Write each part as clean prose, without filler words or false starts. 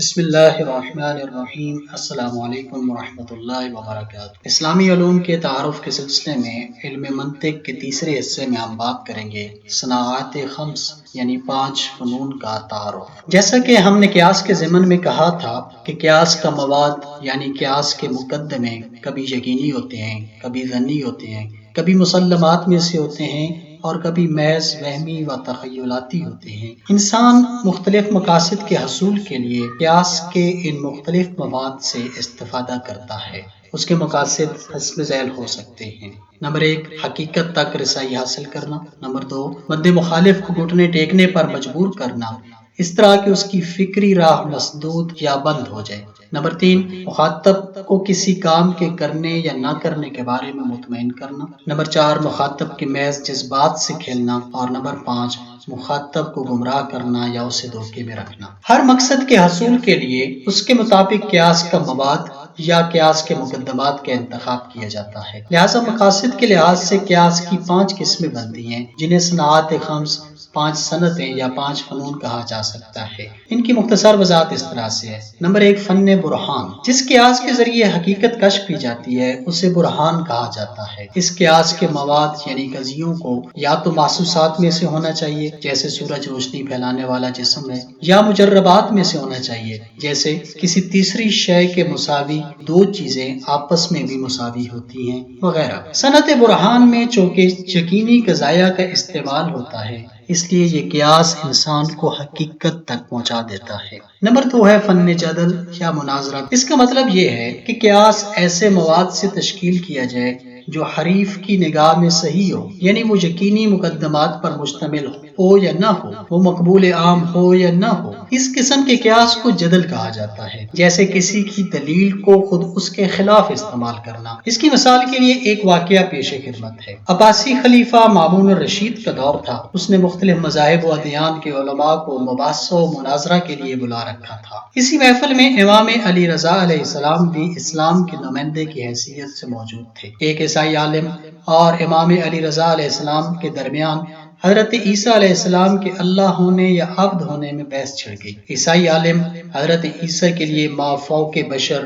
بسم اللہ الرحمن الرحیم۔ السلام علیکم ورحمۃ اللہ وبرکاتہ۔ اسلامی علوم کے تعارف کے سلسلے میں علم منطق کے تیسرے حصے میں ہم بات کریں گے صناعات خمس یعنی 5 فنون کا تعارف۔ جیسا کہ ہم نے قیاس کے ضمن میں کہا تھا کہ قیاس کا مواد یعنی قیاس کے مقدمے کبھی یقینی ہوتے ہیں، کبھی ظنی ہوتے ہیں، کبھی مسلمات میں سے ہوتے ہیں اور کبھی محض وہمی و تخیلاتی ہوتے ہیں۔ انسان مختلف مقاصد کے حصول کے لیے قیاس کے ان مختلف مواد سے استفادہ کرتا ہے۔ اس کے مقاصد حسب ذیل ہو سکتے ہیں: نمبر 1، حقیقت تک رسائی حاصل کرنا۔ نمبر 2، مد مخالف کو گھٹنے ٹیکنے پر مجبور کرنا، اس طرح کہ اس کی فکری راہ مسدود یا بند ہو جائے۔ نمبر 3، مخاطب کو کسی کام کے کرنے یا نہ کرنے کے بارے میں مطمئن کرنا۔ نمبر 4، مخاطب کے محض جذبات سے کھیلنا۔ اور نمبر 5، مخاطب کو گمراہ کرنا یا اسے دھوکے میں رکھنا۔ ہر مقصد کے حصول کے لیے اس کے مطابق قیاس کا مواد یا قیاس کے مقدمات کا انتخاب کیا جاتا ہے۔ لہذا مقاصد کے لحاظ سے قیاس کی 5 قسمیں بنتی ہیں، جنہیں صناعات خمس، 5 صنعتیں یا 5 فنون کہا جا سکتا ہے۔ ان کی مختصر وضاحت اس طرح سے ہے: نمبر 1، فن برہان۔ جس قیاس کے ذریعے حقیقت کشف کی جاتی ہے اسے برہان کہا جاتا ہے۔ اس قیاس کے مواد یعنی قضیوں کو یا تو محسوسات میں سے ہونا چاہیے، جیسے سورج روشنی پھیلانے والا جسم ہے، یا مجربات میں سے ہونا چاہیے، جیسے کسی تیسری شے کے مساوی 2 چیزیں آپس میں بھی مساوی ہوتی ہیں، وغیرہ۔ صنعت برہان میں چونکہ یقینی قضایا کا استعمال ہوتا ہے، اس لیے یہ قیاس انسان کو حقیقت تک پہنچا دیتا ہے۔ نمبر 2 ہے فن جدل یا مناظرہ۔ اس کا مطلب یہ ہے کہ قیاس ایسے مواد سے تشکیل کیا جائے جو حریف کی نگاہ میں صحیح ہو، یعنی وہ یقینی مقدمات پر مشتمل ہو یا نہ ہو، وہ مقبول عام ہو یا نہ ہو۔ اس قسم کے قیاس کو جدل کہا جاتا ہے، جیسے کسی کی دلیل کو خود اس کے خلاف استعمال کرنا۔ اس کی مثال کے لیے ایک واقعہ پیش خدمت ہے۔ عباسی خلیفہ مامون الرشید کا دور تھا۔ اس نے مختلف مذاہب و ادیان کے علماء کو مباحثہ و مناظرہ کے لیے بلا رکھا تھا۔ اسی محفل میں امام علی رضا علیہ السلام بھی اسلام کے نمائندے کی حیثیت سے موجود تھے۔ ایک عیسائی عالم اور امام علی رضا علیہ السلام کے درمیان حضرت عیسیٰ علیہ السلام کے اللہ ہونے یا عبد ہونے میں بحث چھڑ گئی۔ عیسائی عالم حضرت عیسیٰ کے لیے ما فوق بشر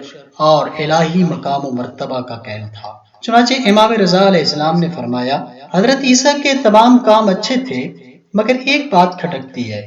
اور الہی مقام و مرتبہ کا قائل تھا۔ چنانچہ امام رضا علیہ السلام نے فرمایا، حضرت عیسیٰ کے تمام کام اچھے تھے، مگر ایک بات کھٹکتی ہے،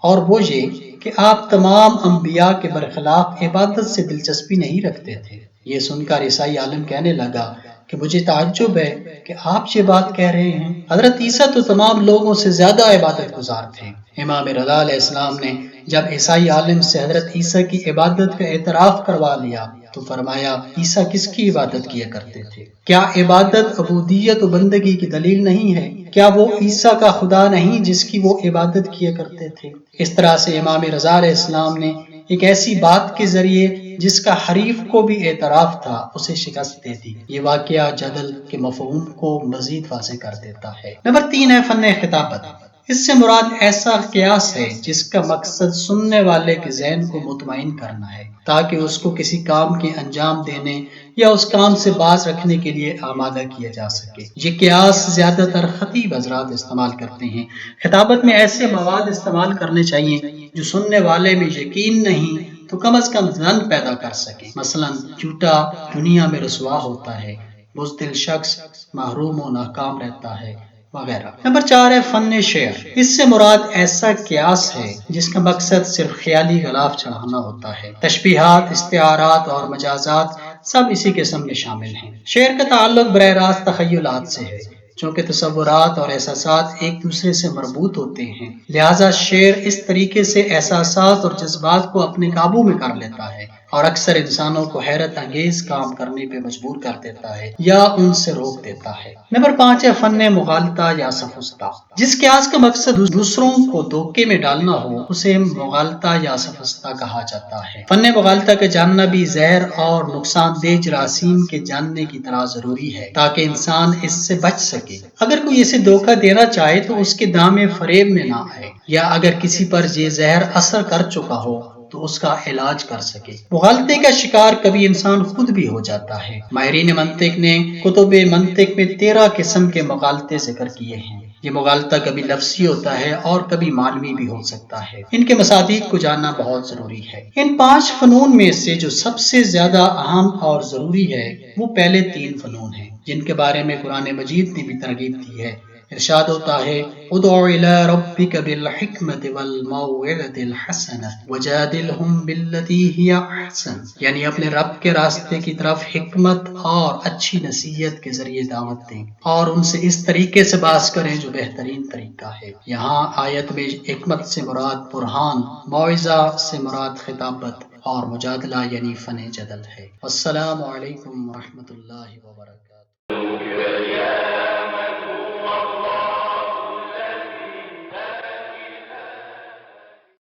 اور وہ یہ کہ آپ تمام انبیاء کے برخلاف عبادت سے دلچسپی نہیں رکھتے تھے۔ یہ سن کر عیسائی عالم کہنے لگا کہ مجھے تعجب ہے کہ آپ یہ بات کہہ رہے ہیں، حضرت عیسیٰ تو تمام لوگوں سے زیادہ عبادت گزار تھے۔ امام رضا علیہ السلام نے جب عیسائی عالم سے حضرت عیسیٰ کی عبادت کا اعتراف کروا لیا تو فرمایا، عیسیٰ کس کی عبادت کیا کرتے تھے؟ کیا عبادت عبودیت و بندگی کی دلیل نہیں ہے؟ کیا وہ عیسیٰ کا خدا نہیں جس کی وہ عبادت کیا کرتے تھے؟ اس طرح سے امام رضا علیہ السلام نے ایک ایسی بات کے ذریعے جس کا حریف کو بھی اعتراف تھا اسے شکست دے دی۔ یہ واقعہ جدل کے مفہوم کو مزید واضح کر دیتا ہے۔ نمبر 3 ہے فن خطابت۔ اس سے مراد ایسا قیاس ہے جس کا مقصد سننے والے کے ذہن کو مطمئن کرنا ہے تاکہ اس کو کسی کام کے انجام دینے یا اس کام سے باز رکھنے کے لیے آمادہ کیا جا سکے۔ یہ قیاس زیادہ تر خطیب حضرات استعمال کرتے ہیں۔ خطابت میں ایسے مواد استعمال کرنے چاہیے جو سننے والے میں یقین نہیں تو کم از کم ظن پیدا کر سکے۔ مثلا جھوٹا دنیا میں رسوا ہوتا ہے، بزدل شخص محروم و ناکام رہتا ہے، وغیرہ۔ نمبر 4 ہے فن شعر۔ اس سے مراد ایسا قیاس ہے جس کا مقصد صرف خیالی غلاف چڑھانا ہوتا ہے۔ تشبیہات، استعارات اور مجازات سب اسی قسم میں شامل ہیں۔ شعر کا تعلق براہ راست تخیلات سے ہے۔ چونکہ تصورات اور احساسات ایک دوسرے سے مربوط ہوتے ہیں، لہذا شعر اس طریقے سے احساسات اور جذبات کو اپنے قابو میں کر لیتا ہے اور اکثر انسانوں کو حیرت انگیز کام کرنے پہ مجبور کر دیتا ہے یا ان سے روک دیتا ہے۔ نمبر 5 ہے فن مغالطہ یا سفسطہ۔ جس قیاس کا مقصد دوسروں کو دھوکے میں ڈالنا ہو اسے مغالطہ یا سفسطہ کہا جاتا ہے۔ فن مغالطہ کا جاننا بھی زہر اور نقصان دہ جراثیم کے جاننے کی طرح ضروری ہے تاکہ انسان اس سے بچ سکے۔ اگر کوئی اسے دھوکہ دینا چاہے تو اس کے دام فریب میں نہ آئے، یا اگر کسی پر یہ زہر اثر کر چکا ہو تو اس کا علاج کر سکے۔ مغالطے کا شکار کبھی انسان خود بھی ہو جاتا ہے۔ ماہرین منطق نے کتب منطق میں 13 قسم کے مغالطے ذکر کیے ہیں۔ یہ مغالطہ کبھی لفظی ہوتا ہے اور کبھی معنوی بھی ہو سکتا ہے۔ ان کے مصادیق کو جاننا بہت ضروری ہے۔ ان 5 فنون میں سے جو سب سے زیادہ اہم اور ضروری ہے وہ پہلے 3 فنون ہیں، جن کے بارے میں قرآن مجید نے بھی ترغیب دی ہے۔ ارشاد ہوتا ہے ادع الی ربک بالحکمت والموعظۃ الحسنہ وجادلہم باللتی ہی احسن، یعنی اپنے رب کے راستے کی طرف حکمت اور اچھی نصیحت کے ذریعے دعوت دیں اور ان سے اس طریقے سے بحث کریں جو بہترین طریقہ ہے۔ یہاں آیت میں حکمت سے مراد برہان، موعظہ سے مراد خطابت اور مجادلہ یعنی فن جدل ہے۔ السلام علیکم ورحمۃ اللہ وبرکاتہ۔